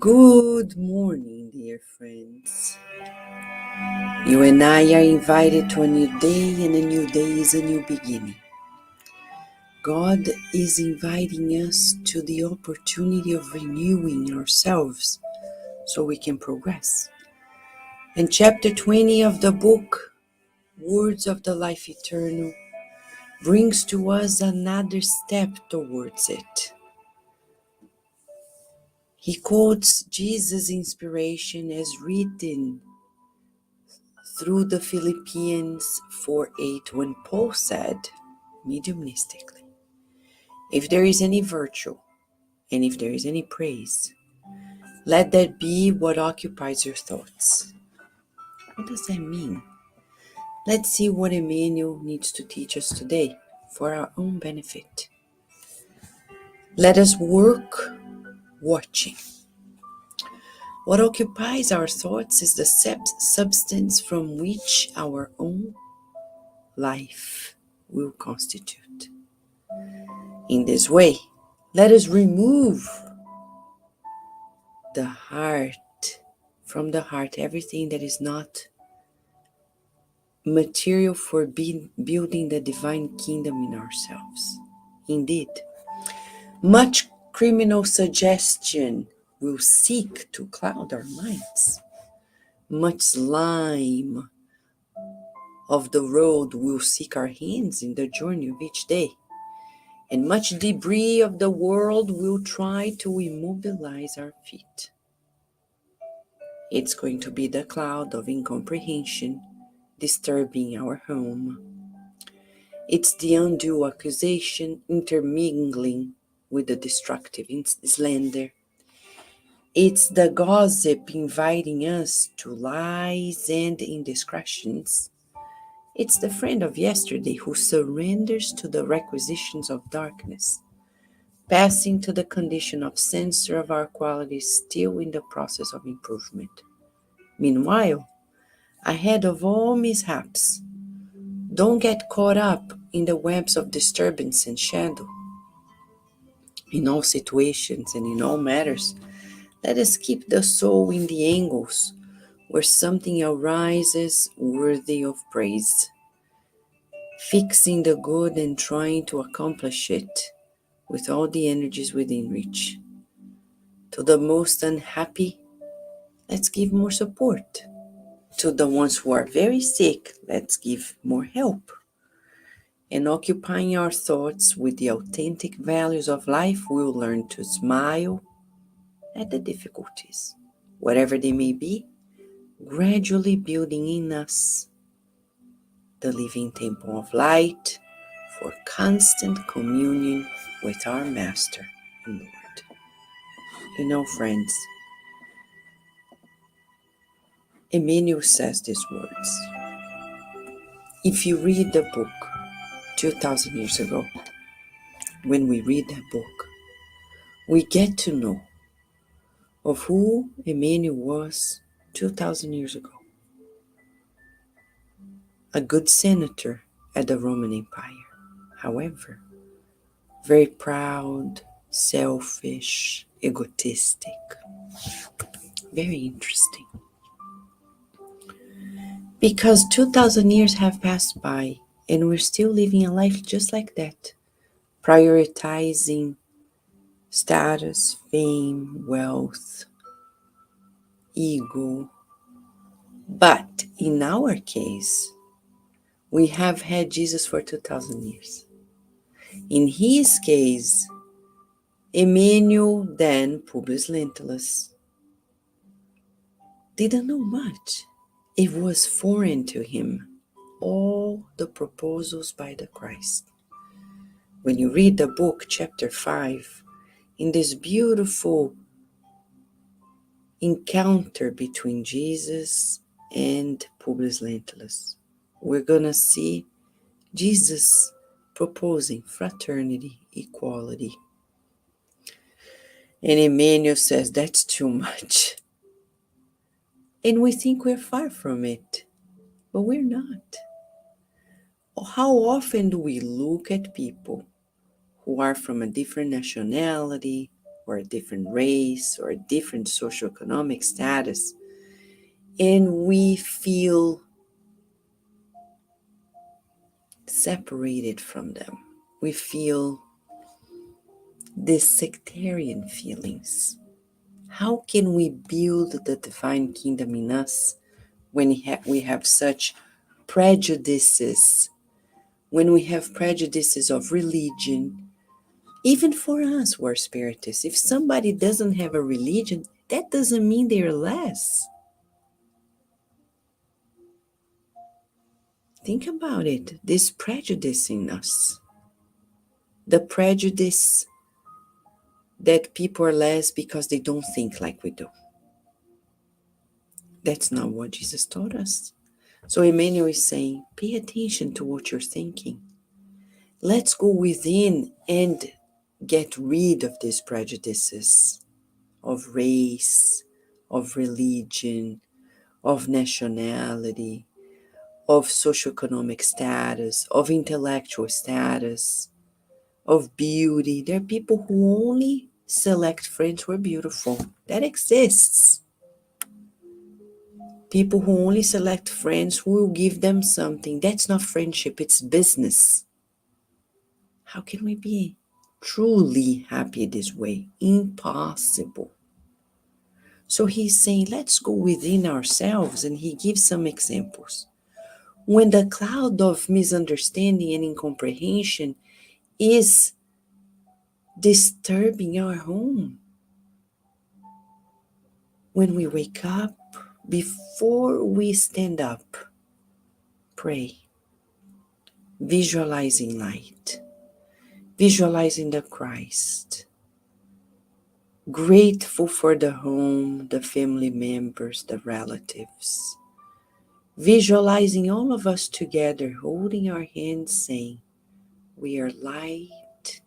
Good morning, dear friends. You and I are invited to a new day, and a new day is a new beginning. God is inviting us to the opportunity of renewing ourselves so we can progress. And chapter 20 of the book, Words of the Life Eternal, brings to us another step towards it. He quotes Jesus' inspiration as written through the Philippians 4:8 when Paul said, mediumistically, if there is any virtue and if there is any praise, let that be what occupies your thoughts. What does that mean? Let's see what Emmanuel needs to teach us today for our own benefit. Let us work watching. What occupies our thoughts is the substance from which our own life will constitute. In this way, let us remove from the heart everything that is not material for building the divine kingdom in ourselves. Indeed, much criminal suggestion will seek to cloud our minds. Much slime of the road will seek our hands in the journey of each day. And much debris of the world will try to immobilize our feet. It's going to be the cloud of incomprehension disturbing our home. It's the undue accusation intermingling with the destructive slander. It's the gossip inviting us to lies and indiscretions. It's the friend of yesterday who surrenders to the requisitions of darkness, passing to the condition of censor of our qualities still in the process of improvement. Meanwhile, ahead of all mishaps, don't get caught up in the webs of disturbance and shadow. In all situations and in all matters, let us keep the soul in the angles where something arises worthy of praise, fixing the good and trying to accomplish it with all the energies within reach. To the most unhappy, let's give more support. To the ones who are very sick, let's give more help. And occupying our thoughts with the authentic values of life, we'll learn to smile at the difficulties, whatever they may be, gradually building in us the living temple of light for constant communion with our Master and Lord. You know, friends, Emmanuel says these words. If you read the book 2,000 years ago, when we read that book, we get to know of who Emmanuel was 2,000 years ago. A good senator at the Roman Empire. However, very proud, selfish, egotistic. Very interesting. Because 2,000 years have passed by and we're still living a life just like that, prioritizing status, fame, wealth, ego. But in our case, we have had Jesus for 2,000 years. In his case, Emmanuel, then Publius Lentulus, didn't know much. It was foreign to him, all the proposals by the Christ. When you read the book, chapter 5, in this beautiful encounter between Jesus and Publius Lentulus, we're going to see Jesus proposing fraternity, equality. And Emmanuel says that's too much. And we think we're far from it, but we're not. How often do we look at people who are from a different nationality, or a different race or a different socioeconomic status, and we feel separated from them. We feel these sectarian feelings. How can we build the divine kingdom in us when we have such prejudices, when we have prejudices of religion? Even for us who are spiritists, if somebody doesn't have a religion, that doesn't mean they're less. Think about it, this prejudice in us. The prejudice that people are less because they don't think like we do. That's not what Jesus taught us. So Emmanuel is saying, pay attention to what you're thinking. Let's go within and get rid of these prejudices of race, of religion, of nationality, of socioeconomic status, of intellectual status, of beauty. There are people who only select friends who are beautiful. That exists. People who only select friends who will give them something. That's not friendship, it's business. How can we be truly happy this way? Impossible. So he's saying, let's go within ourselves, and he gives some examples. When the cloud of misunderstanding and incomprehension is disturbing our home, when we wake up, before we stand up, pray, visualizing light, visualizing the Christ, grateful for the home, the family members, the relatives, visualizing all of us together, holding our hands, saying, we are light,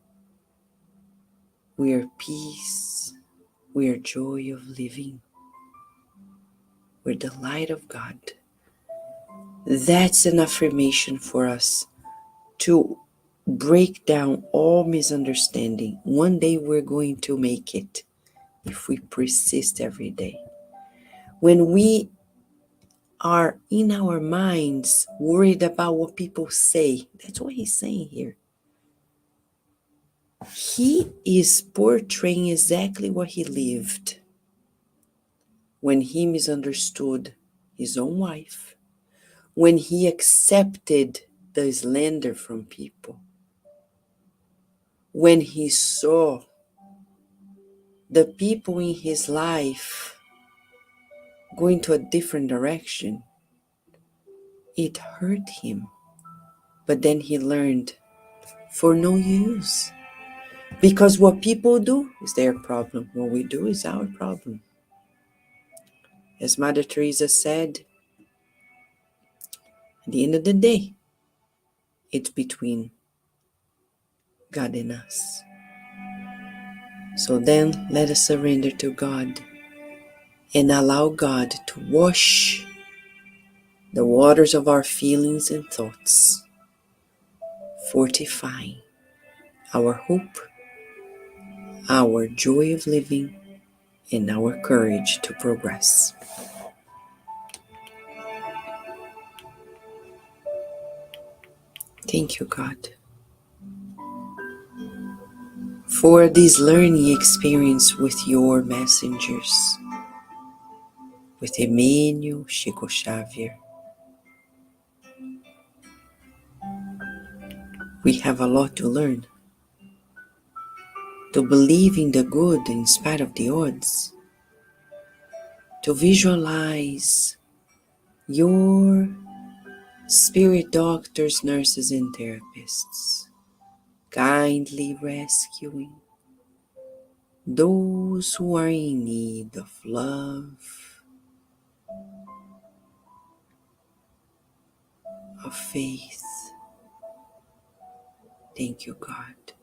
we are peace, we are joy of living, we're the light of God. That's an affirmation for us to break down all misunderstanding. One day we're going to make it if we persist every day. When we are in our minds worried about what people say, that's what he's saying here. He is portraying exactly what he lived when he misunderstood his own wife, when he accepted the slander from people, when he saw the people in his life going to a different direction. It hurt him, but then he learned for no use, because what people do is their problem, what we do is our problem. As Mother Teresa said, at the end of the day, it's between God and us. So then let us surrender to God and allow God to wash the waters of our feelings and thoughts, fortifying our hope, our joy of living, and our courage to progress. Thank you, God, for this learning experience with your messengers, with Emmanuel, Chico, Xavier. We have a lot to learn, to believe in the good in spite of the odds, to visualize your spirit doctors, nurses, and therapists kindly rescuing those who are in need of love, of faith. Thank you, God,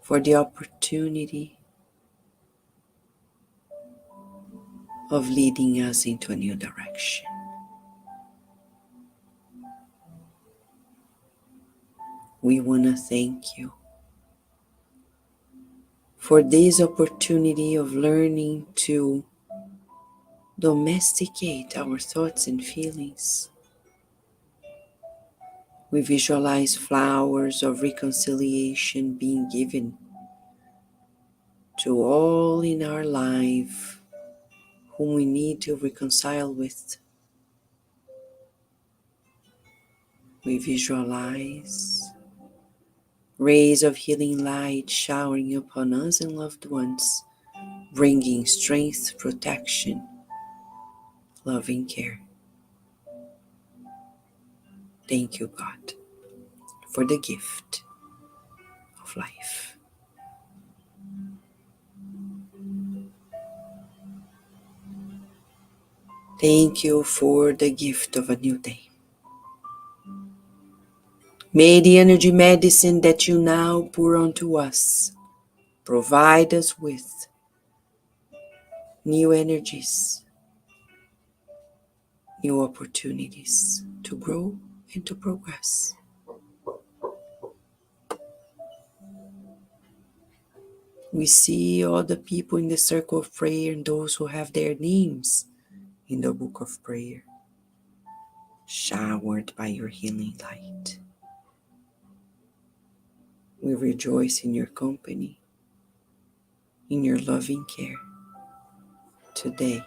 for the opportunity of leading us into a new direction. We want to thank you for this opportunity of learning to domesticate our thoughts and feelings. We visualize flowers of reconciliation being given to all in our life whom we need to reconcile with. We visualize rays of healing light showering upon us and loved ones, bringing strength, protection, loving care. Thank you, God, for the gift of life. Thank you for the gift of a new day. May the energy medicine that you now pour onto us provide us with new energies, new opportunities to grow and to progress. We see all the people in the circle of prayer and those who have their names in the book of prayer, showered by your healing light. We rejoice in your company, in your loving care, today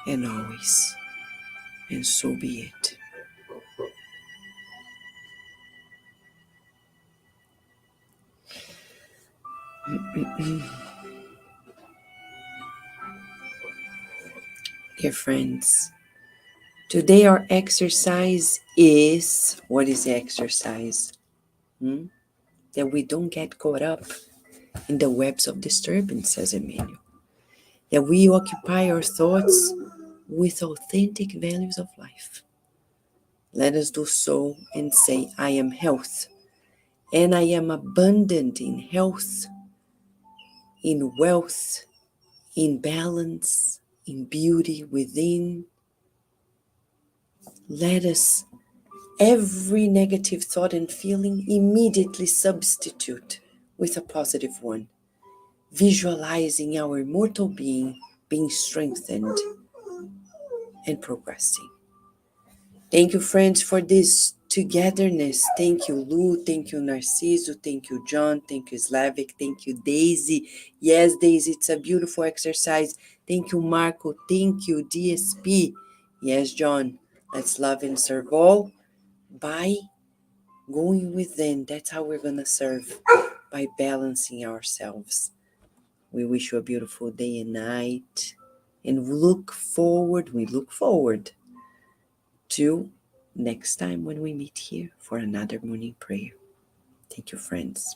and always, and so be it. Dear friends, today our exercise is, what is the exercise? That we don't get caught up in the webs of disturbance, says Emmanuel. That we occupy our thoughts with authentic values of life. Let us do so and say, I am health, and I am abundant in health, in wealth, in balance, in beauty within. Let us, every negative thought and feeling, immediately substitute with a positive one, visualizing our immortal being strengthened and progressing. Thank you, friends, for this togetherness. Thank you, Lou. Thank you, Narciso. Thank you, John. Thank you, Slavic. Thank you, Daisy. Yes, Daisy, it's a beautiful exercise. Thank you, Marco. Thank you, DSP. Yes, John. Let's love and serve all by going within. That's how we're going to serve, by balancing ourselves. We wish you a beautiful day and night. And we look forward to next time when we meet here for another morning prayer. Thank you, friends.